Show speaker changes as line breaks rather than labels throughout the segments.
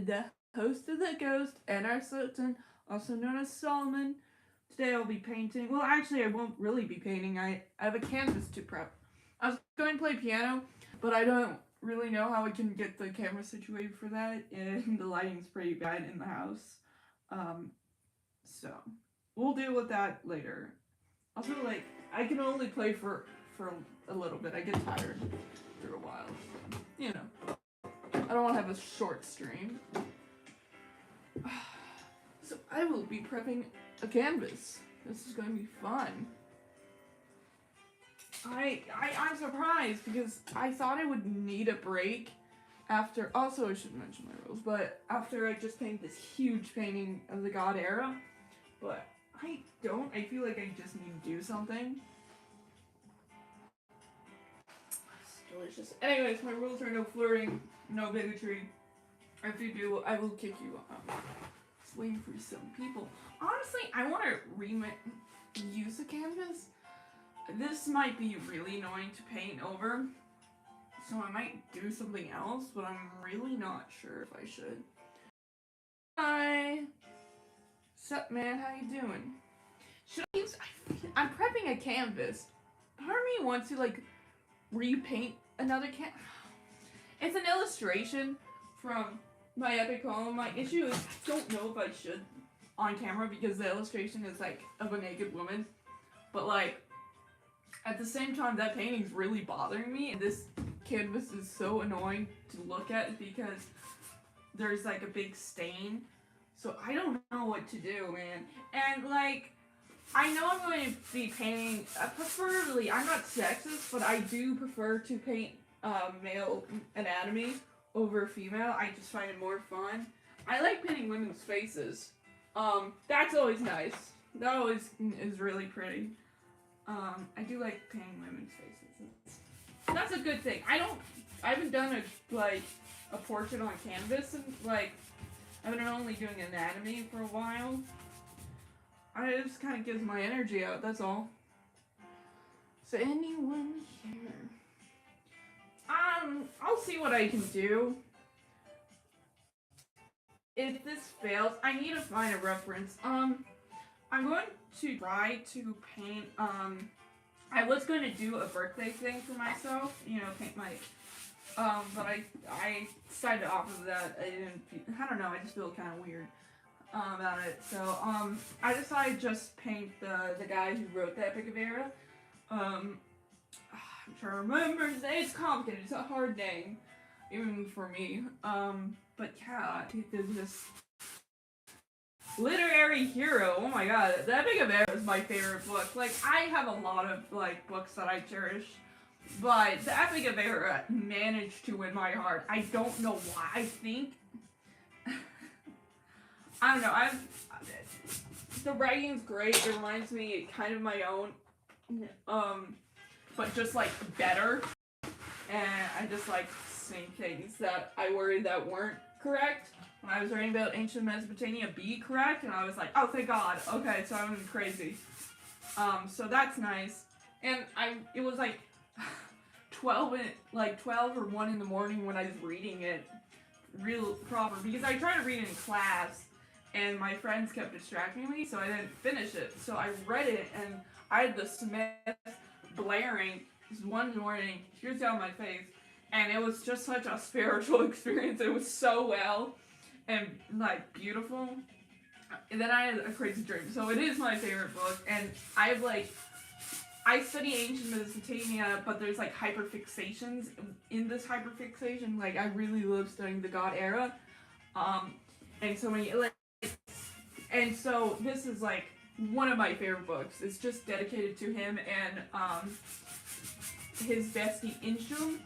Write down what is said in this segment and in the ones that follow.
the host of the Ghost, N.R Slotin, also known as Solomon. Today I'll be painting. Well, actually, I won't really be painting. I have a canvas to prep. I was going to play piano, but I don't really know how I can get the camera situated for that, and the lighting's pretty bad in the house. Um, so we'll deal with that later. Also, like, I can only play for a little bit. I get tired after a while. So, you know, I don't want to have a short stream. So I will be prepping a canvas. This is going to be fun. I'm surprised because I thought I would need a break after. Also, I should mention my rules, but after I just painted this huge painting of the God era, but I don't. I feel like I just need to do something. It's delicious. Anyways, my rules are no flirting, no bigotry. If you do, I will kick you out. Just waiting for some people. Honestly, I want to use the canvas. This might be really annoying to paint over, so I might do something else, but I'm really not sure if I should. Hi! Sup, man? How you doing? Should I use... I'm prepping a canvas. Part of me wants to, like, repaint another It's an illustration from my epic poem. My issue is I don't know if I should on camera because the illustration is, like, of a naked woman. But, like, at the same time, that painting's really bothering me, and this canvas is so annoying to look at because there's, like, a big stain. So I don't know what to do, man. And, like, I know I'm going to be painting, preferably, I'm not sexist, but I do prefer to paint male anatomy over female. I just find it more fun. I like painting women's faces. That's always nice. That always is really pretty. I do like painting women's faces. That's a good thing. I haven't done a portrait on canvas, and, like, I've been only doing anatomy for a while. It just kind of gives my energy out, that's all. So anyone here? I'll see what I can do. If this fails, I need to find a reference. I'm going to try to paint, I was going to do a birthday thing for myself, you know, paint my, but I decided off of that. I don't know, I just feel kind of weird, about it. So, I decided to just paint the guy who wrote the Epic of Era. I'm trying to remember his name. It's complicated, it's a hard name, even for me. But yeah, there's this literary hero. Oh my god, the Epic of Era is my favorite book. Like, I have a lot of, like, books that I cherish, but the Epic of Era managed to win my heart. I don't know why. I think I don't know. The writing's great. It reminds me kind of my own, but just, like, better. And I just like seeing things that I worried that weren't correct. When I was writing about ancient Mesopotamia be correct, and I was like, oh, thank God. Okay, so I'm crazy. So that's nice. And it was like 12 or 1 in the morning when I was reading it real proper, because I tried to read it in class and my friends kept distracting me, so I didn't finish it. So I read it and I had the Smith blaring this one morning, tears down my face, and it was just such a spiritual experience. It was so well and, like, beautiful. And then I had a crazy dream. So it is my favorite book, and I study ancient Mesopotamia, but there's, like, hyperfixations in this hyperfixation. Like, I really love studying the God era. And so many, like, and so this is, like, one of my favorite books. It's just dedicated to him and, his bestie Inchum,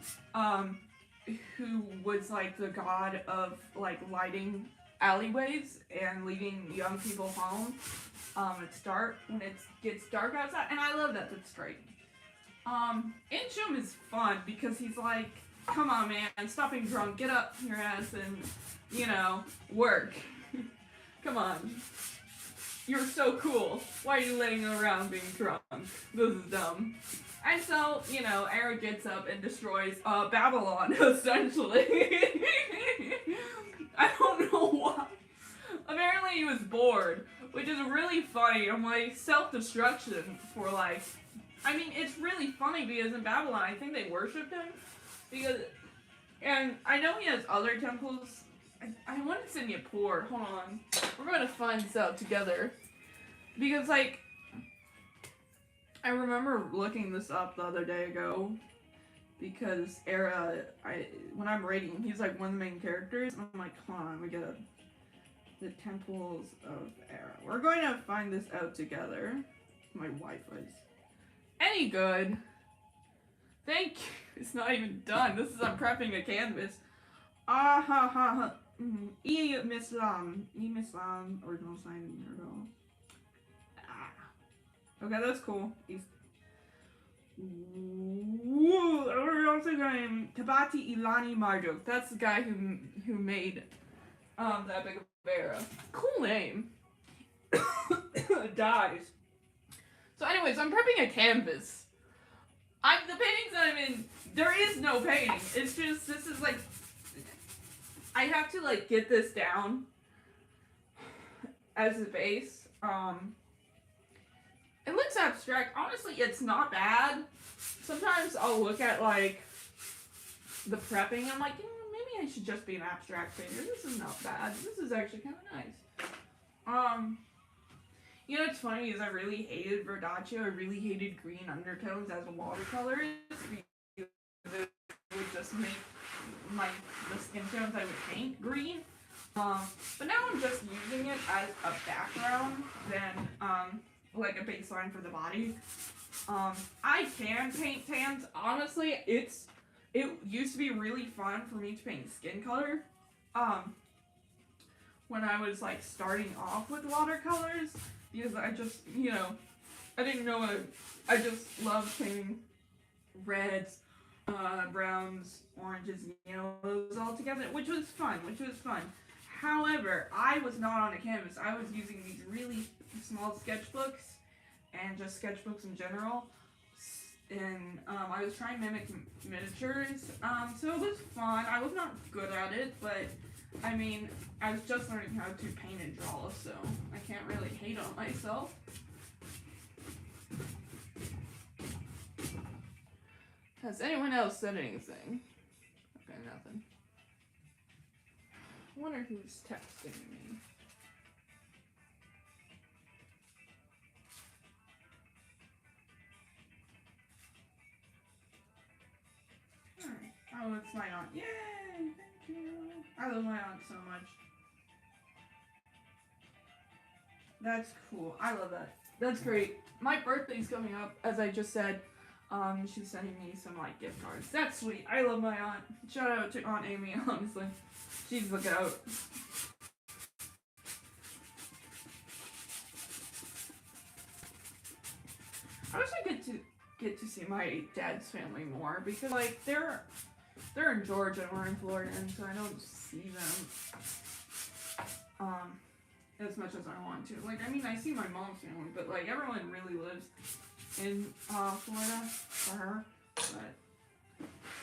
who was, like, the god of, like, lighting alleyways and leading young people home. It's dark when it gets dark outside, and I love that. That's great. Inchum is fun because he's like, come on, man, stop being drunk, get up your ass and, you know, work. Come on. You're so cool. Why are you laying around being drunk? This is dumb. And so, you know, Era gets up and destroys Babylon, essentially. I don't board, which is really funny. I'm like, self-destruction for like, I mean, it's really funny because in Babylon, I think they worshipped him. Because, and I know he has other temples. I want to send you poor. Hold on. We're going to find this out together. Because, like, I remember looking this up the other day ago. Because when I'm rating, he's like one of the main characters. I'm like, hold on, we got the temples of Era. We're going to find this out together. My Wi-Fi's any good? Thank you. It's not even done. This is I'm prepping a canvas. Ah ha ha ha. Mislam, original sign. Okay, that's cool. We're also going Tabati Ilani Marduk. That's the guy who made the Epic of Era. Cool name. Dies. So anyways, I'm prepping a canvas. The paintings that I'm in, there is no painting. It's just, this is like, I have to like get this down as a base. It looks abstract. Honestly, it's not bad. Sometimes I'll look at like the prepping and I'm like, maybe I should just be an abstract painter. This is not bad. This is actually kind of nice. You know what's funny is I really hated Verdaccio. I really hated green undertones as watercolors because it would just make the skin tones I would paint green. But now I'm just using it as a background than like a baseline for the body. I can paint tans. Honestly, it used to be really fun for me to paint skin color. When I was like starting off with watercolors, because I just, I didn't know I just loved painting reds, browns, oranges, yellows all together, which was fun. However, I was not on a canvas. I was using these really small sketchbooks and just sketchbooks in general. And I was trying to mimic miniatures. So it was fun. I was not good at it, but I mean, I was just learning how to paint and draw, so I can't really hate on myself. Has anyone else said anything? Okay, nothing. I wonder who's texting me. Alright. Oh, it's my aunt. Yay! Thank you. I love my aunt so much. That's cool. I love that. That's great. My birthday's coming up, as I just said. She's sending me some like gift cards. That's sweet. I love my aunt. Shout out to Aunt Amy, honestly. She's the goat. I wish I get to see my dad's family more because like they're in Georgia and we're in Florida, and so I don't see them as much as I want to. Like, I mean, I see my mom's family, but like everyone really lives in Florida for her, but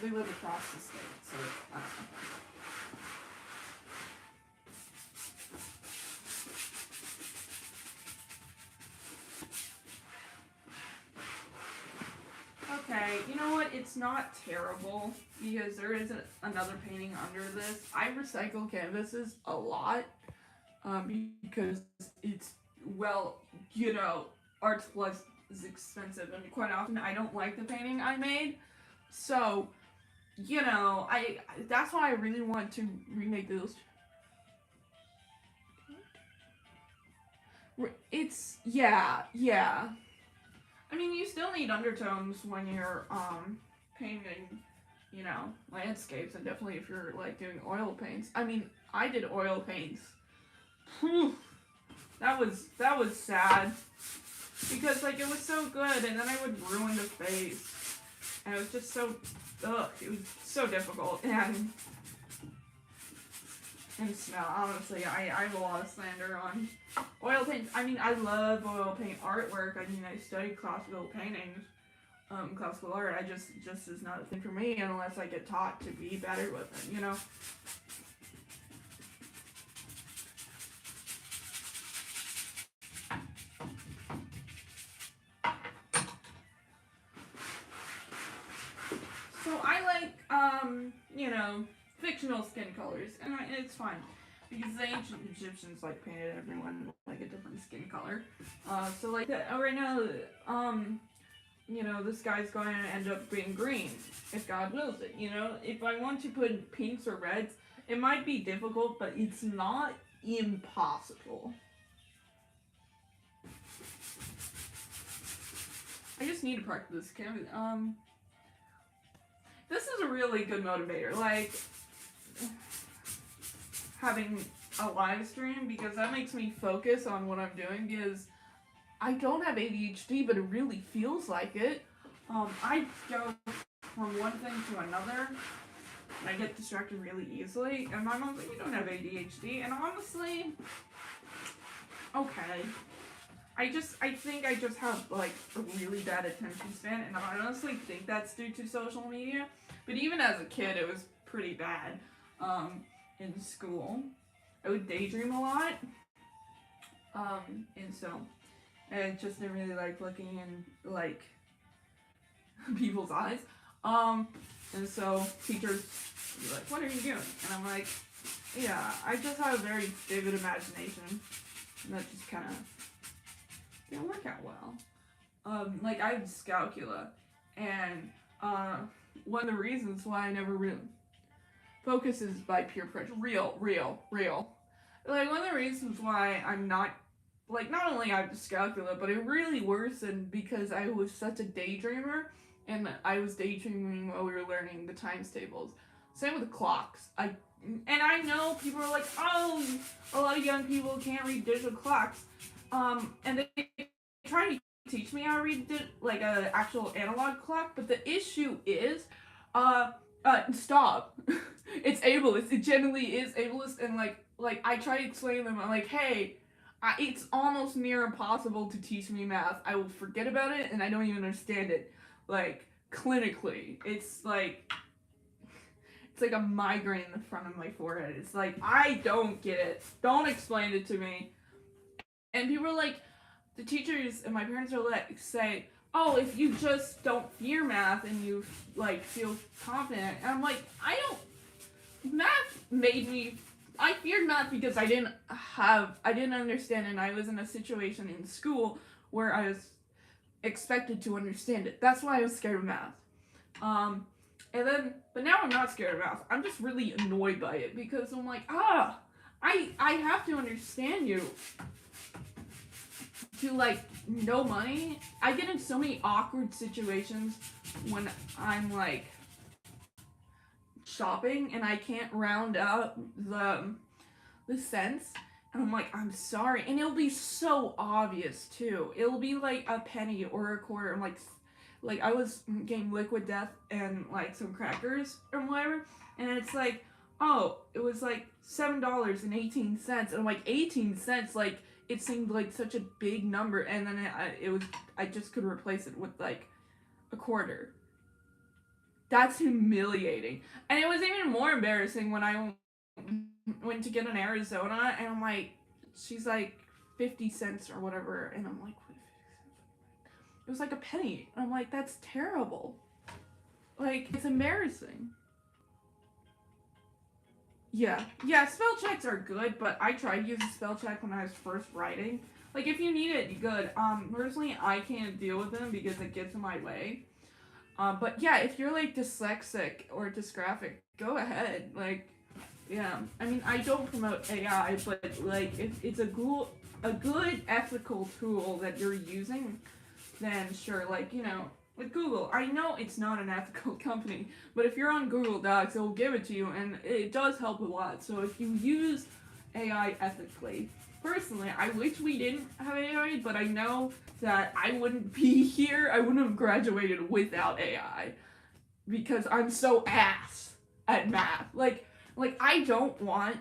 they live across the state, so I don't know. Okay, you know what? It's not terrible because there is another painting under this. I recycle canvases a lot because it's, well, Art Plus is expensive, and quite often I don't like the painting I made. So, that's why I really want to remake those. It's, yeah. I mean, you still need undertones when you're painting, landscapes, and definitely if you're like doing oil paints. I mean, I did oil paints. Whew. That was sad because like it was so good, and then I would ruin the face, and it was just so it was so difficult and smell. Honestly, I have a lot of slander on oil paint. I mean, I love oil paint artwork. I mean, I studied classical paintings, classical art. I just is not a thing for me unless I get taught to be better with it, I like, fictional skin colors, and it's fine. Because the ancient Egyptians, like, painted everyone, like, a different skin color. So, like, right now, this guy's going to end up being green, if God wills it, If I want to put pinks or reds, it might be difficult, but it's not impossible. I just need to practice this. This is a really good motivator, like, having a live stream, because that makes me focus on what I'm doing, because I don't have ADHD, but it really feels like it. I go from one thing to another, and I get distracted really easily, and my mom's like, you don't have ADHD, and honestly, okay. I think I just have, like, a really bad attention span, and I honestly think that's due to social media, but even as a kid, it was pretty bad, in school. I would daydream a lot, and so, I just didn't really like looking in, like, people's eyes, and so teachers would be like, what are you doing? And I'm like, yeah, I just have a very vivid imagination, and that just kind of didn't work out well. Like, I have dyscalculia, and, one of the reasons why I never really focus is by peer pressure. Real. Like, one of the reasons why I'm not, like, not only I have dyscalculia, but it really worsened because I was such a daydreamer, and I was daydreaming while we were learning the times tables. Same with the clocks. And I know people are like, oh, a lot of young people can't read digital clocks. And they try to teach me how to read like an actual analog clock, but the issue is, stop. It's ableist. It genuinely is ableist, and like I try to explain to them. I'm like, hey, it's almost near impossible to teach me math. I will forget about it, and I don't even understand it. Like, clinically, it's like a migraine in the front of my forehead. It's like, I don't get it. Don't explain it to me. And people are like, the teachers and my parents are like, say, oh, if you just don't fear math and you, like, feel confident. And I'm like, math made me, I feared math because I didn't understand, and I was in a situation in school where I was expected to understand it. That's why I was scared of math. But now I'm not scared of math. I'm just really annoyed by it because I'm like, I have to understand you to, like, no money. I get in so many awkward situations when I'm, like, shopping and I can't round out the cents, and I'm like, I'm sorry, and it'll be so obvious too. It'll be like a penny or a quarter. I'm like I was getting Liquid Death and, like, some crackers or whatever, and it's like, oh, it was like $7.18, and I'm like, 18 cents, like, it seemed like such a big number, and then I just could replace it with, like, a quarter. That's humiliating. And it was even more embarrassing when I went to get in Arizona, and I'm like, she's like 50 cents or whatever, and I'm like, it was like a penny, and I'm like, that's terrible. Like, it's embarrassing. Yeah, spell checks are good, but I tried using spell check when I was first writing. Like, if you need it, good. Personally, I can't deal with them because it gets in my way. But yeah, if you're, like, dyslexic or dysgraphic, go ahead. Like, yeah. I mean, I don't promote AI, but, like, if it's a good ethical tool that you're using, then sure, like, with Google, I know it's not an ethical company, but if you're on Google Docs, it will give it to you, and it does help a lot. So if you use AI ethically, personally, I wish we didn't have AI, but I know that I wouldn't be here. I wouldn't have graduated without AI because I'm so ass at math. Like I don't want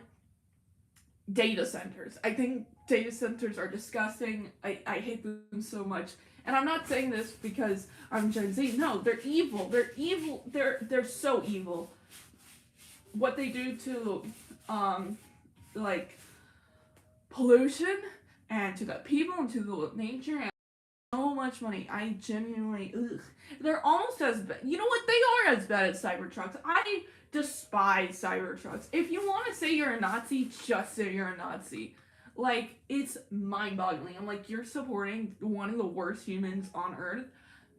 data centers. I think data centers are disgusting. I hate them so much. And I'm not saying this because I'm Gen Z. No, they're evil. They're evil. They're so evil. What they do to, like, pollution, and to the people, and to the nature, so much money. I genuinely, ugh. They're almost as bad. You know what? They are as bad as Cybertrucks. I despise Cybertrucks. If you want to say you're a Nazi, just say you're a Nazi. Like, it's mind-boggling. I'm like, you're supporting one of the worst humans on Earth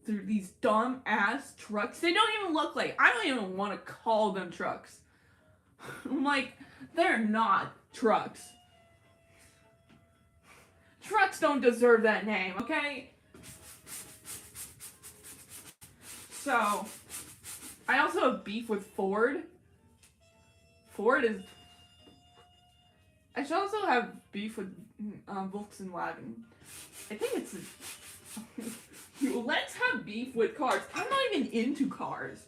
through these dumb-ass trucks. They don't even look like, I don't even want to call them trucks. I'm like, they're not trucks. Trucks don't deserve that name, okay? So, I also have beef with Ford. Ford is... I should also have beef with Volkswagen. I think it's... Let's have beef with cars. I'm not even into cars.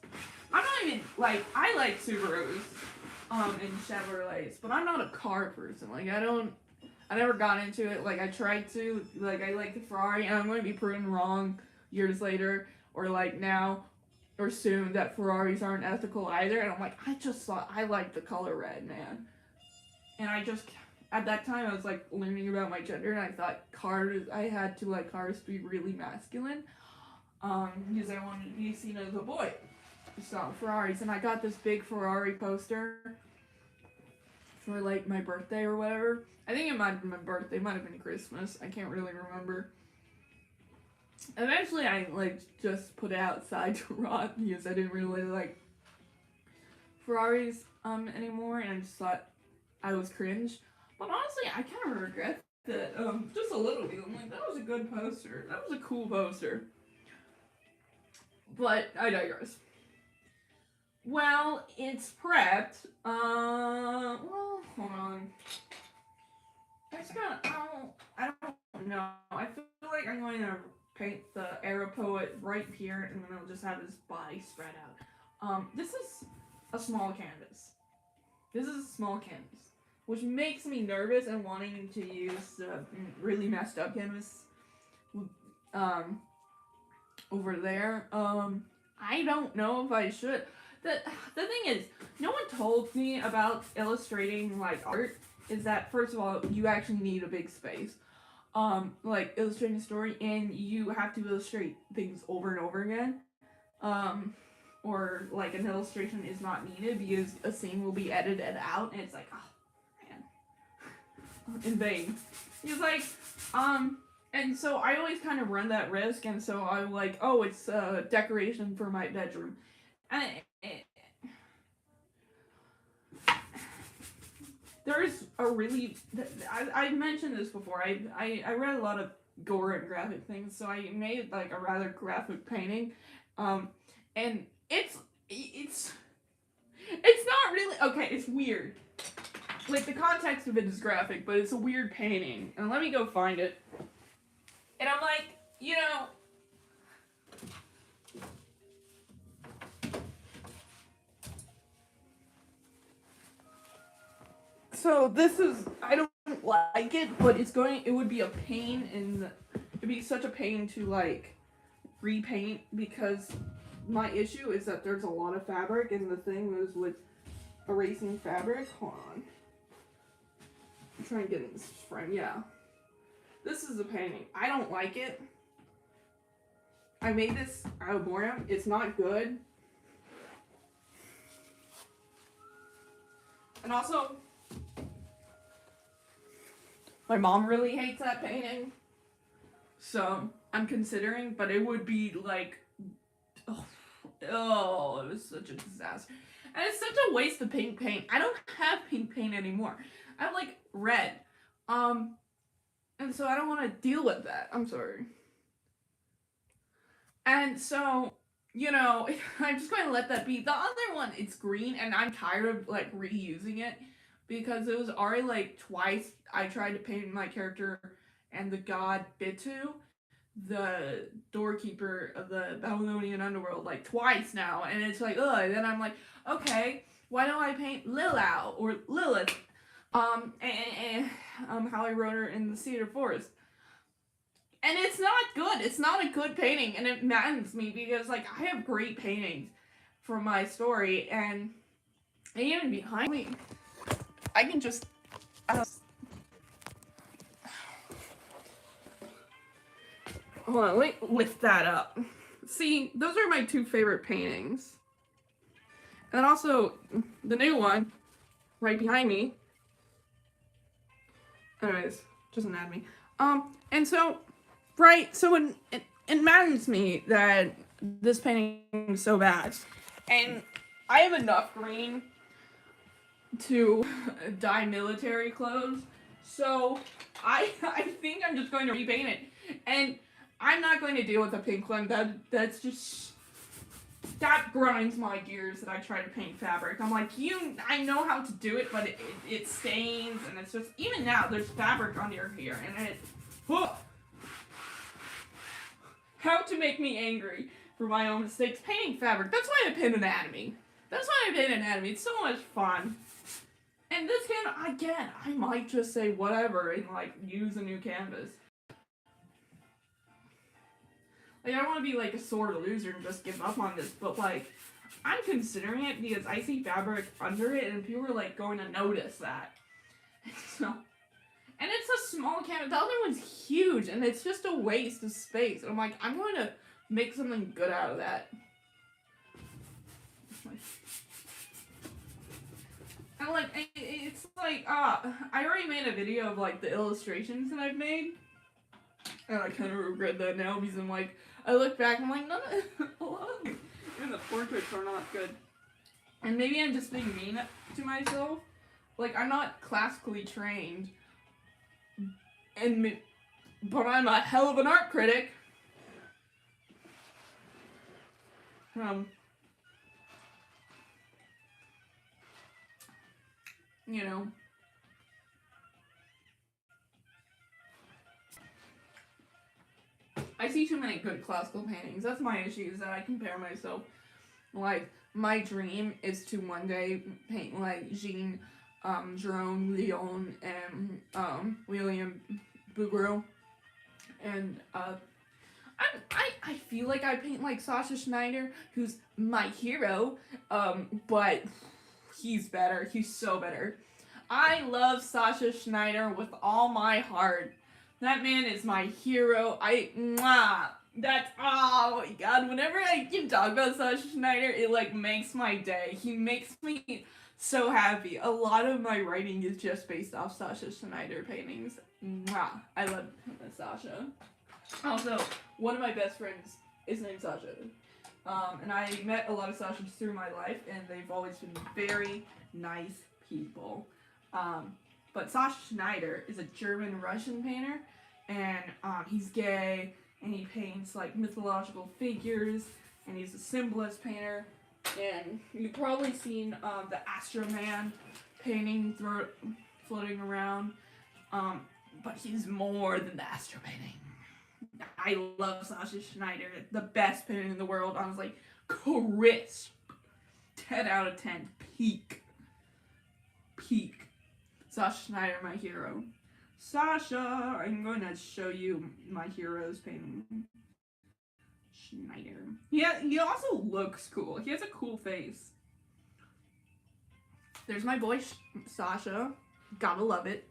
I'm not even, like, I like Subarus and Chevrolets, but I'm not a car person. Like, I never got into it. Like, I tried to. Like, I like the Ferrari, and I'm going to be proven wrong years later, or, like, now, or soon, that Ferraris aren't ethical either. And I'm like, I just thought I liked the color red, man. And I just, at that time, I was, like, learning about my gender, and I thought I had to like cars to be really masculine, because I wanted to be seen as a boy. So, Ferraris, and I got this big Ferrari poster for, like, my birthday or whatever. I think it might have been my birthday, it might have been Christmas, I can't really remember. Eventually, I, like, just put it outside to rot, because I didn't really like Ferraris, anymore, and I just thought I was cringe. But honestly, I kind of regret that, just a little bit. I'm like, that was a good poster. That was a cool poster. But, I digress. Well, it's prepped. Well, hold on. I don't know. I feel like I'm going to paint the Arrow Poet right here, and then I'll just have his body spread out. This is a small canvas. Which makes me nervous and wanting to use really messed up canvas over there. I don't know if I should. The thing is, no one told me about illustrating, like, art, is that, first of all, you actually need a big space. Like, illustrating a story, and you have to illustrate things over and over again. Or, like, an illustration is not needed because a scene will be edited out, and it's like, oh, man. In vain. He's like, and so I always kind of run that risk, and so I'm like, oh, it's a decoration for my bedroom. And there's a really, I mentioned this before, I read a lot of gore and graphic things, so I made, like, a rather graphic painting, and it's not really, okay, it's weird. Like, the context of it is graphic, but it's a weird painting, and let me go find it. And I'm like, you know, so this is, I don't like it, but it would be a pain, and it'd be such a pain to, like, repaint, because my issue is that there's a lot of fabric, and the thing is with erasing fabric, hold on. I'm trying to get in this frame, yeah. This is a painting. I don't like it. I made this out of boredom. It's not good. And also, my mom really hates that painting. So, I'm considering, but it would be like, oh, it was such a disaster. And it's such a waste of pink paint. I don't have pink paint anymore. I have, like, red. And so I don't want to deal with that. I'm sorry. And so, you know, I'm just going to let that be. The other one, it's green, and I'm tired of, like, reusing it, because it was already, like, twice I tried to paint my character and the god Bitu, the doorkeeper of the Babylonian underworld, like, twice now, and it's like, ugh, and then I'm like, okay, why don't I paint Lilau, or Lilith, how I wrote her in the Cedar Forest. And it's not good. It's not a good painting, and it maddens me, because, like, I have great paintings for my story, and even behind me, I can just, hold on, let me lift that up. See, those are my 2 favorite paintings. And also, the new one, right behind me. Anyways, just anatomy. And so, right, so it maddens me that this painting is so bad. And I have enough green to dye military clothes. So, I think I'm just going to repaint it. And I'm not going to deal with the pink one. That's just... That grinds my gears that I try to paint fabric. I'm like, I know how to do it, but it stains, and it's just... Even now, there's fabric under here, and it... Oh, how to make me angry for my own mistakes. Painting fabric. That's why I paint anatomy. It's so much fun. And this can, again, I might just say whatever and, like, use a new canvas. Like, I don't want to be, like, a sore loser and just give up on this, but, like, I'm considering it because I see fabric under it, and people are, like, going to notice that. So, and it's a small canvas. The other one's huge, and it's just a waste of space. And I'm like, I'm going to make something good out of that. And, like, it's like, I already made a video of, like, the illustrations that I've made. And I kind of regret that now because I'm like, I look back and I'm like, none of a lot of them, even the portraits are not good. And maybe I'm just being mean to myself. Like, I'm not classically trained, but I'm a hell of an art critic. You know. I see too many good classical paintings. That's my issue, is that I compare myself. Like, my dream is to one day paint like Jean, Jerome Leon, and William Bouguereau. And I feel like I paint like Sasha Schneider, who's my hero, but he's better. He's so better. I love Sasha Schneider with all my heart. That man is my hero. That's, oh my god, whenever I can talk about Sasha Schneider, it, like, makes my day. He makes me so happy. A lot of my writing is just based off Sasha Schneider paintings. I love Sasha. Also, one of my best friends is named Sasha. And I met a lot of Sashas through my life, and they've always been very nice people. But Sasha Schneider is a German-Russian painter, and he's gay, and he paints like mythological figures, and he's a symbolist painter. And you've probably seen the Astro Man painting floating around, but he's more than the Astro painting. I love Sasha Schneider, the best painter in the world. I was like, crisp, 10 out of 10, peak. Sasha Schneider, my hero. Sasha, I'm going to show you my hero's painting. Schneider. Yeah, he also looks cool. He has a cool face. There's my boy Sasha. Gotta love it.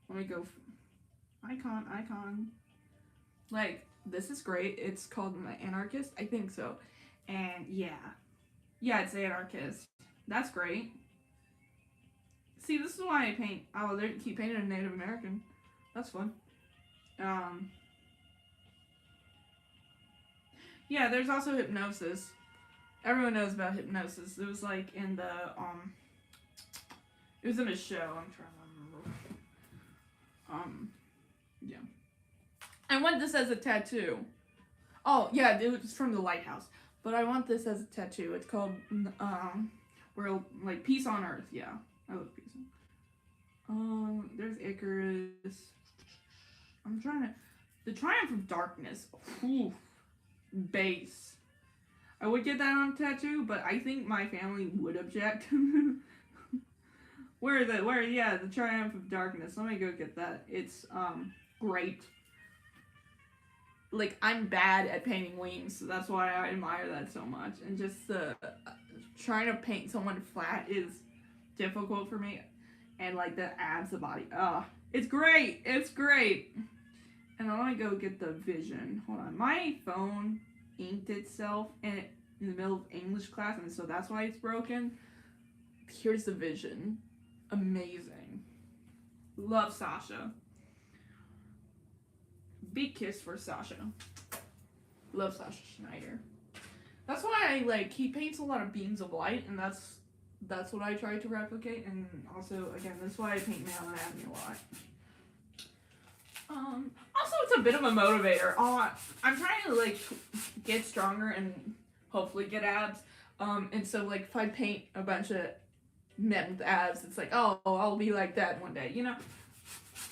Let me go. Icon. Like, this is great. It's called Anarchist. I think so. And yeah, it's Anarchist. That's great. See, this is why I paint. Oh, he painted a Native American. That's fun. Yeah, there's also Hypnosis. Everyone knows about Hypnosis. It was like in the, it was in a show. I'm trying to remember. Yeah. I want this as a tattoo. Oh, yeah, it was from the Lighthouse. But I want this as a tattoo. It's called, like, Peace on Earth. Yeah. I love peace. There's Icarus. I'm trying to... The Triumph of Darkness. Ooh. Base. I would get that on a tattoo, but I think my family would object. The Triumph of Darkness. Let me go get that. It's, great. Like, I'm bad at painting wings, so that's why I admire that so much. And just trying to paint someone flat is difficult for me. And, like, that adds the body. It's great. And I want to go get the vision. Hold on. My phone inked itself in the middle of English class, and so that's why it's broken. Here's the vision. Amazing. Love Sasha. Big kiss for Sasha. Love Sasha Schneider. That's why he paints a lot of beams of light, and that's what I try to replicate. And also, again, that's why I paint male anatomy a lot. Also, it's a bit of a motivator. I'm trying to get stronger and hopefully get abs. And so if I paint a bunch of men with abs, it's oh, I'll be like that one day, you know.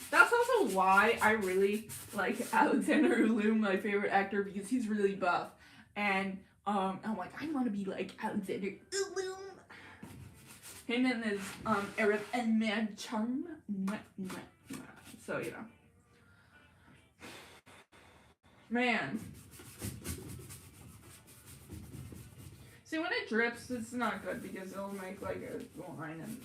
That's also why I really like Alexander Ulum, my favorite actor, because he's really buff. And I'm I want to be like Alexander Ulum. Him and his Arab and man charm. So you know. Man. See, when it drips, it's not good because it'll make a line and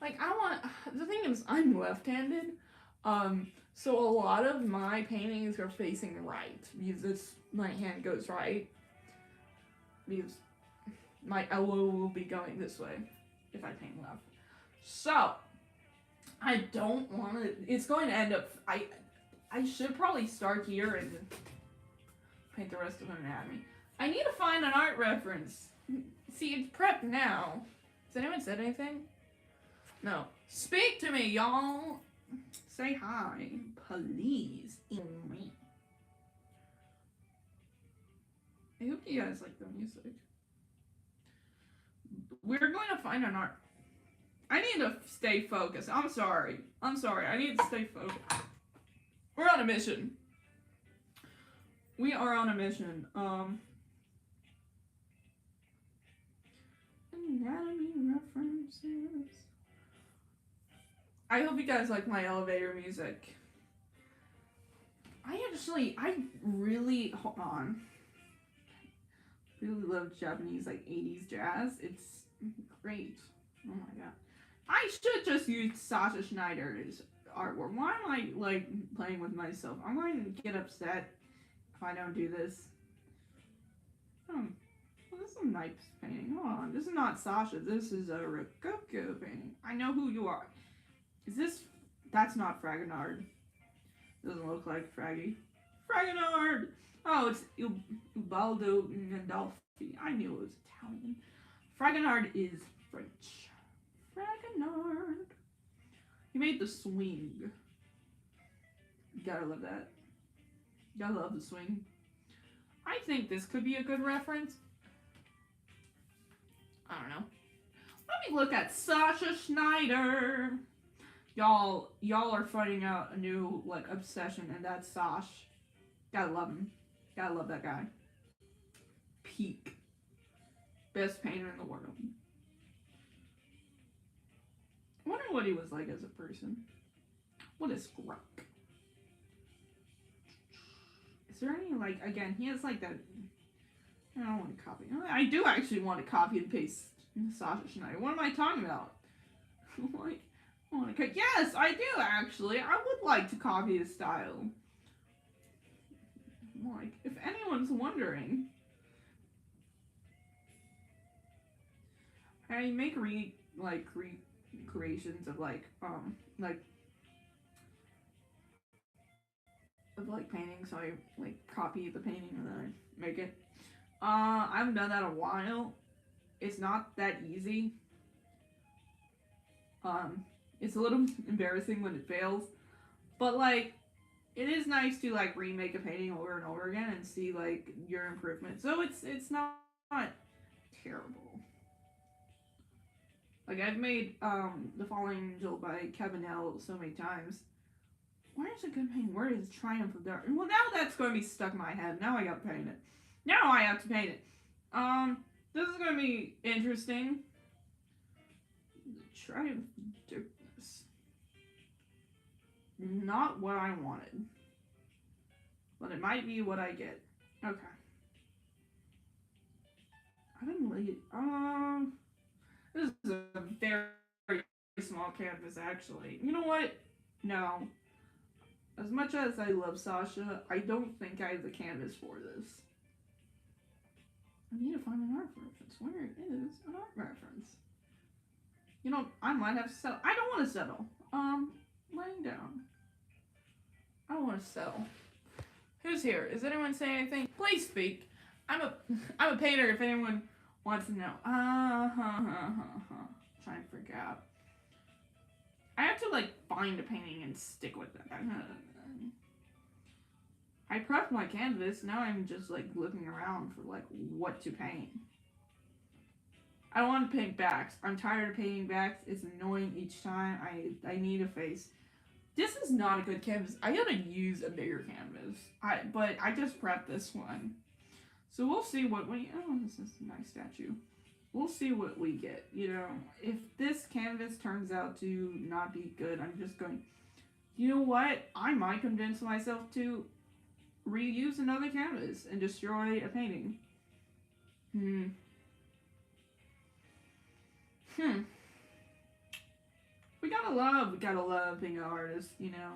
I don't want. The thing is, I'm left-handed, so a lot of my paintings are facing right because my hand goes right because my elbow will be going this way if I paint left. So I don't want to. It's going to end up. I should probably start here and paint the rest of the anatomy. I need to find an art reference. See, it's prepped now. Has anyone said anything? No. Speak to me, y'all. Say hi, please. I hope you guys like the music. We're going to find an art. I need to stay focused. I'm sorry. I need to stay focused. We're on a mission. We are on a mission. Anatomy references. I hope you guys like my elevator music. I really, hold on. Really love Japanese 80s jazz. It's great. Oh my god. I should just use Sasha Schneider's artwork. Why am I playing with myself? I'm going to get upset if I don't do this. Well, this is a nice painting. Hold on. This is not Sasha. This is a Rococo painting. I know who you are. Is this... That's not Fragonard. Doesn't look like Fraggy. Fragonard! Oh, it's Ubaldo Gandolfi. I knew it was Italian. Fragonard is French. Fragonard. He made the swing. Gotta love that. Gotta love the swing. I think this could be a good reference. I don't know. Let me look at Sasha Schneider. Y'all are finding out a new obsession, and that's Sash. Gotta love him. Gotta love that guy. Peak. Best painter in the world. I wonder what he was like as a person. What is Grok? Is there any again, he has that. I don't want to copy. I do actually want to copy and paste Sasha Schneider. What am I talking about? Yes, I do actually. I would like to copy his style. If anyone's wondering. I make creations of painting, so I copy the painting and then I make it. I haven't done that in a while. It's not that easy. It's a little embarrassing when it fails, but it is nice to remake a painting over and over again and see your improvement. So it's not terrible. I've made The Falling Angel by Kevin L so many times. Where is a good painting? Where is Triumph of Dark? Well, now that's going to be stuck in my head. Now I got to paint it. Now I have to paint it. This is going to be interesting. The Triumph of Darkness. Not what I wanted. But it might be what I get. Okay. I didn't like it. This is a very small canvas, actually. You know what? No. As much as I love Sasha, I don't think I have the canvas for this. I need to find an art reference. Where is an art reference? You know, I might have to settle. I don't want to settle. Laying down. I don't want to settle. Who's here? Is anyone saying anything? Please speak. I'm a painter. If anyone wants to know. Trying to figure out. I have to like find a painting and stick with it. I prepped my canvas. Now I'm just like looking around for like what to paint. I don't want to paint backs. I'm tired of painting backs. It's annoying each time. I need a face. This is not a good canvas. I gotta use a bigger canvas. But I just prepped this one. So we'll see what we... Oh, this is a nice statue. We'll see what we get. You know, if this canvas turns out to not be good, I'm just going... You know what? I might convince myself to reuse another canvas and destroy a painting. We gotta love being an artist, you know.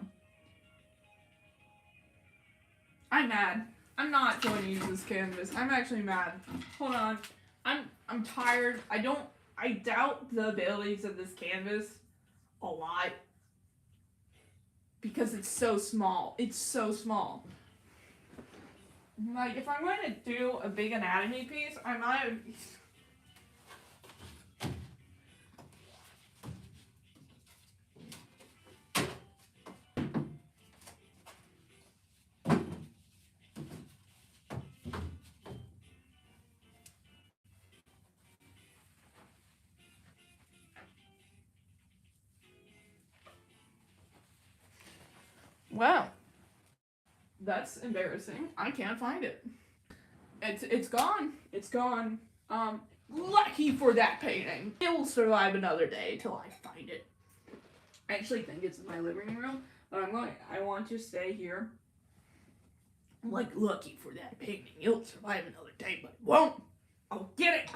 I'm mad. I'm not going to use this canvas. I'm actually mad. Hold on. I'm tired. I doubt the abilities of this canvas a lot. Because it's so small. It's so small. Like, if I'm going to do a big anatomy piece, I might... Wow. That's embarrassing. I can't find it. It's gone. It's gone. Lucky for that painting. It will survive another day till I find it. I actually think it's in my living room, but I want to stay here. Like, lucky for that painting. It'll survive another day, but it won't. I'll get it.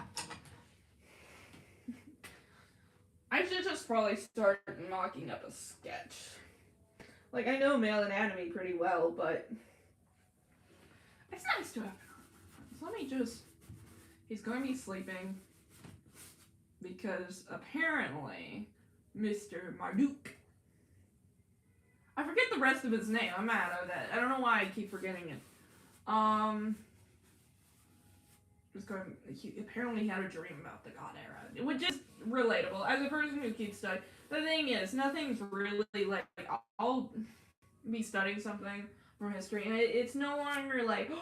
I should just probably start knocking up a sketch. Like, I know male anatomy pretty well, but it's nice to have an art reference. Let me just... He's going to be sleeping because apparently Mr. Marduk... I forget the rest of his name. I'm mad at that. I don't know why I keep forgetting it. Apparently he had a dream about the God era, which is relatable. As a person who keeps studying, the thing is, nothing's really like I'll be studying something from history, and it's no longer like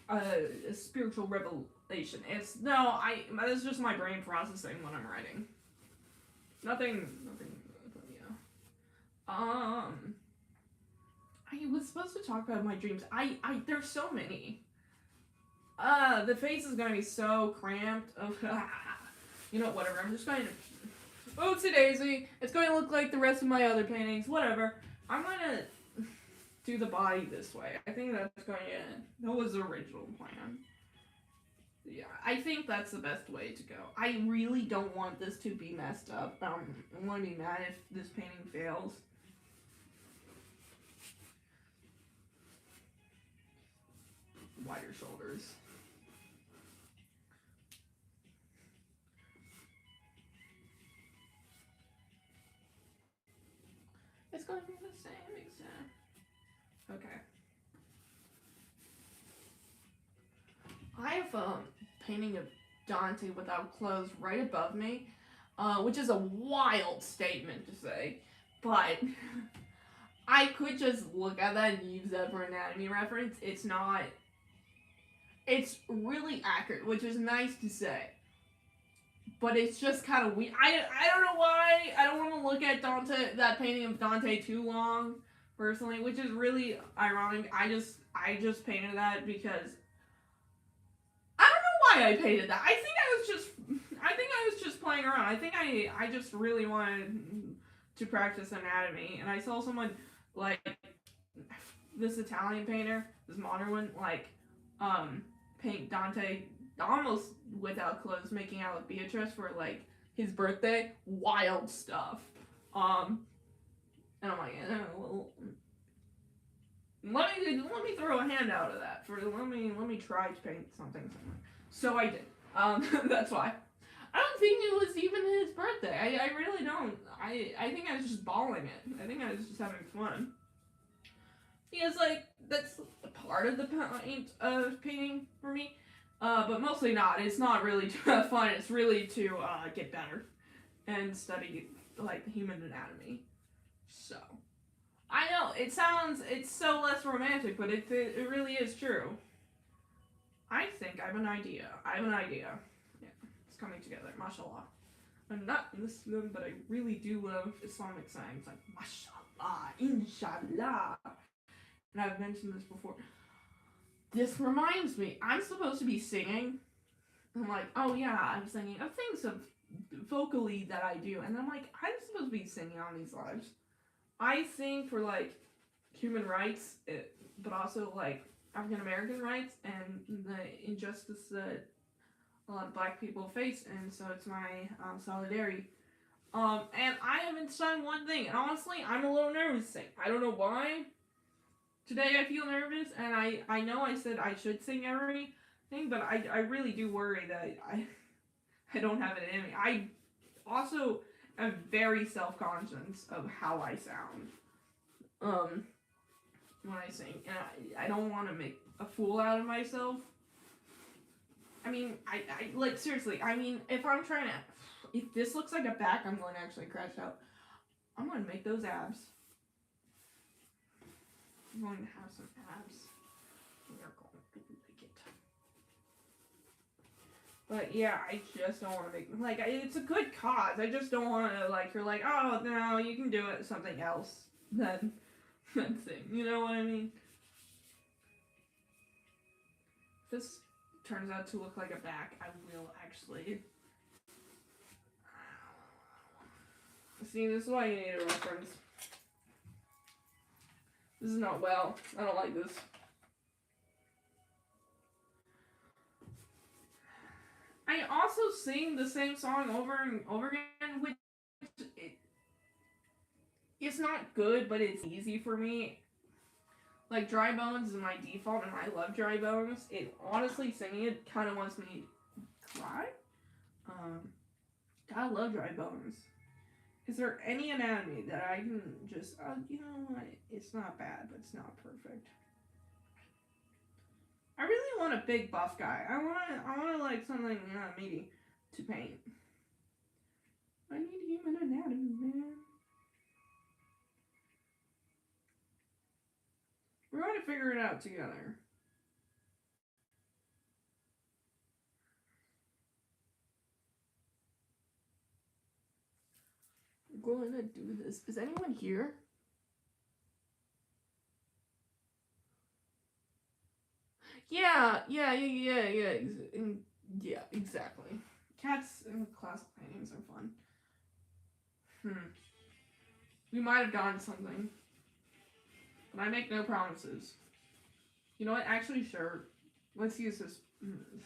a spiritual revelation. It's it's just my brain processing when I'm writing. Nothing. Yeah. I was supposed to talk about my dreams. There's so many. The face is gonna be so cramped. You know, whatever. I'm just going to... Oopsie daisy. It's going to look like the rest of my other paintings. Whatever. I'm going to do the body this way. I think that's going to... That was the original plan. Yeah, I think that's the best way to go. I really don't want this to be messed up. I'm going to be mad if this painting fails. Wider shoulders. It's going to be the same exact. Okay. I have a painting of Dante without clothes right above me, which is a wild statement to say, but I could just look at that and use that for anatomy reference. It's not... It's really accurate, which is nice to say. But it's just kind of weird. I don't know why. I don't want to look at that painting of Dante too long, personally, which is really ironic. I just painted that because I don't know why I painted that. I think I was just playing around. I think I just really wanted to practice anatomy, and I saw someone like this Italian painter, this modern one, like paint Dante almost without clothes, making out with Beatrice for like his birthday. Wild stuff. And I'm like, well, Let me throw a hand out of that. Let me try to paint something. So I did. That's why. I don't think it was even his birthday. I really don't. I think I was just balling it. I think I was just having fun. Because, like, that's part of the point of painting for me. But mostly not. It's not really to have fun. It's really to get better and study, like, the human anatomy. So, I know, it's so less romantic, but it really is true. I think I have an idea. Yeah, it's coming together. Mashallah. I'm not Muslim, but I really do love Islamic signs like mashallah, inshallah. And I've mentioned this before. This reminds me, I'm supposed to be singing. I'm like, oh yeah, I'm singing of things of vocally that I do. And I'm like, I'm supposed to be singing on these lives. I sing for like human rights, but also like African American rights and the injustice that a lot of black people face. And so it's my solidarity. And I haven't sung one thing. And honestly, I'm a little nervous to sing. I don't know why. Today I feel nervous, and I know I said I should sing everything, but I really do worry that I don't have it in me. I also am very self-conscious of how I sound when I sing, and I don't want to make a fool out of myself. I mean, I like, seriously, I mean, if this looks like a back, I'm going to actually crash out. I'm going to make those abs. I'm going to have some abs. We are going to like it. But yeah, I just don't want to make, like, it's a good cause. I just don't want to, like, you're like, oh, no, you can do it something else than sing. You know what I mean? If this turns out to look like a back, I will actually. See, this is why you need a reference. This is not well. I don't like this. I also sing the same song over and over again, which it's not good, but it's easy for me. Like, Dry Bones is my default, and I love Dry Bones. It honestly, singing it kind of wants me to cry. I love Dry Bones. Is there any anatomy that I can just, you know what, it's not bad, but it's not perfect. I really want a big buff guy. I want like something meaty to paint. I need human anatomy, man. We're going to figure it out together. We're going to do this. Is anyone here? Yeah, exactly. Cats and classic paintings are fun. We might have gotten something. But I make no promises. You know what? Actually, sure. Let's use this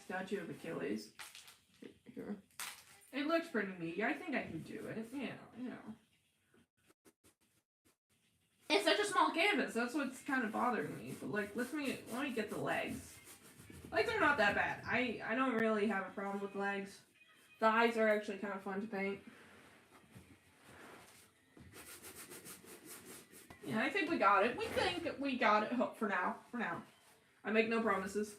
statue of Achilles. Here. It looks pretty neat. I think I can do it. Yeah. It's such a small canvas. That's what's kind of bothering me. But like, let me get the legs. Legs are not that bad. I don't really have a problem with legs. The eyes are actually kind of fun to paint. Yeah, I think we got it. We think we got it for now. I make no promises.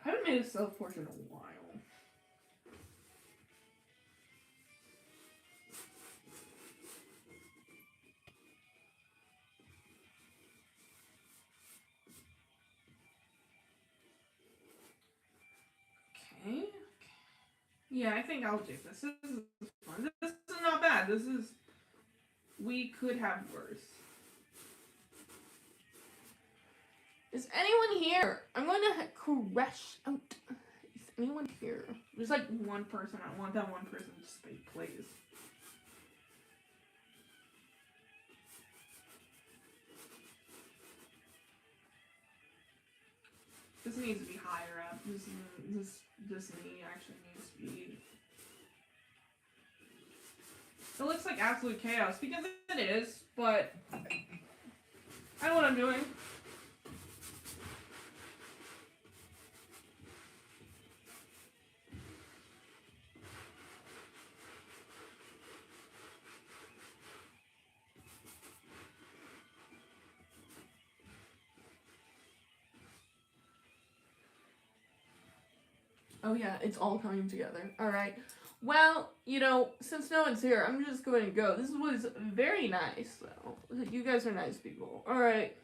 I haven't made a self-portrait in a while. Okay. Yeah, I think I'll do this. This is fun. This is not bad. We could have worse. Is anyone here? I'm going to crash out. Is anyone here? There's like one person. I want that one person to speak, please. This needs to be higher up. This knee actually needs to be. It looks like absolute chaos because it is, but I know what I'm doing. Oh yeah, it's all coming together. Alright. Well, since no one's here, I'm just going to go. This was very nice, though. You guys are nice people. Alright.